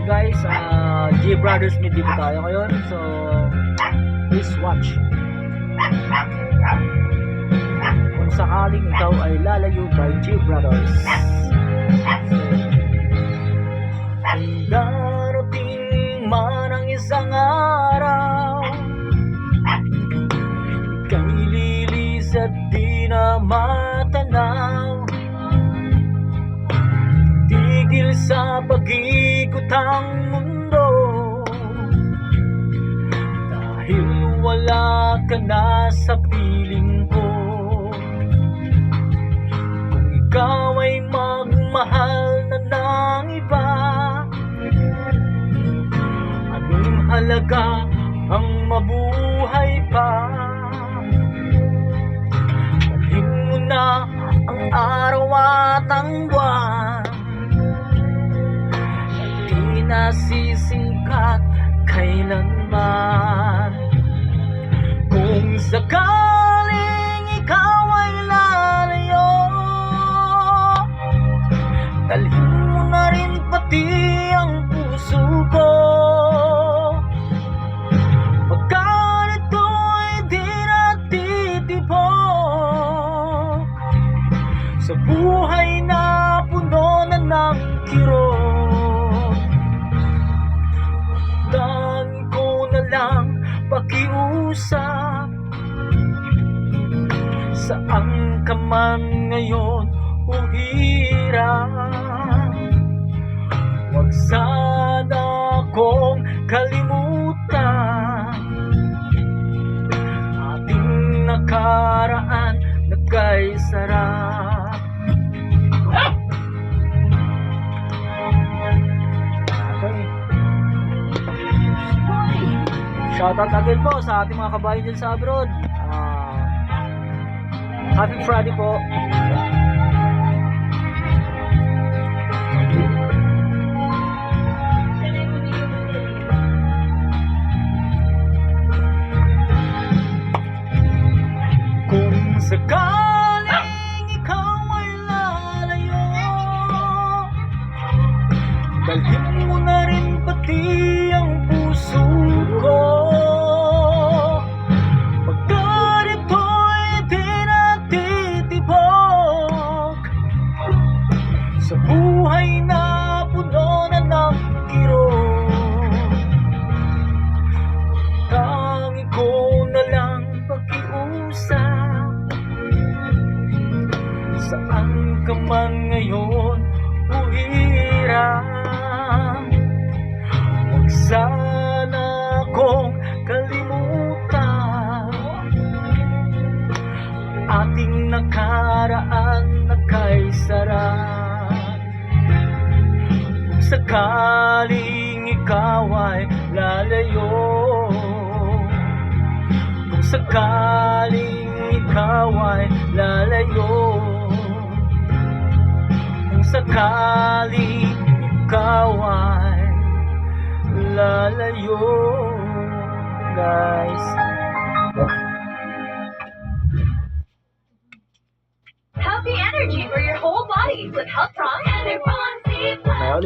guys, G Brothers Meet dito tayo ngayon. So, please watch. Kung sakaling ikaw ay lalayo by G Brothers. Kung darating man ang isang araw, ika'y lilis at di na matanaw. Tigil sa pag-ikot ang mundo, dahil wala ka na sa piling ko. Kung ikaw ay magmahal na ng iba, anong halaga ang mabuhay pa? Dalhin mo na ang araw at ang buwan, di nasisikat kailanman. Kung sakaling ikaw ay lalayo, dalhin mo na rin pati ang puso ko. Pagkat ito'y di natitibok sa buhay na puno na ng kirot. Tangi ko na lang pakiusap, saan ka man ngayon uhira, huwag sana akong kalimutan. Ating nakaraan na kay sarap. Shoutout again po sa ating mga kabayan dyan sa abroad. Happy Friday po. Kung sakaling ikaw ay lalayo, dalhin mo na rin pati ang puso ko. Pagkat ito'y di natitibok sa buhay na puno na ng kirot. Tangi ko na lang pakiusap, saan ka man ngayon uhirang, huwag sana akong kalimutan. Ating nakaraan na kay sarap. Kung sakaling ikaw ay lalayo, kung sakaling ikaw ay lalayo, kung sakaling ikaw ay lalayo, guys. Healthy energy for your whole body with Health Strong and their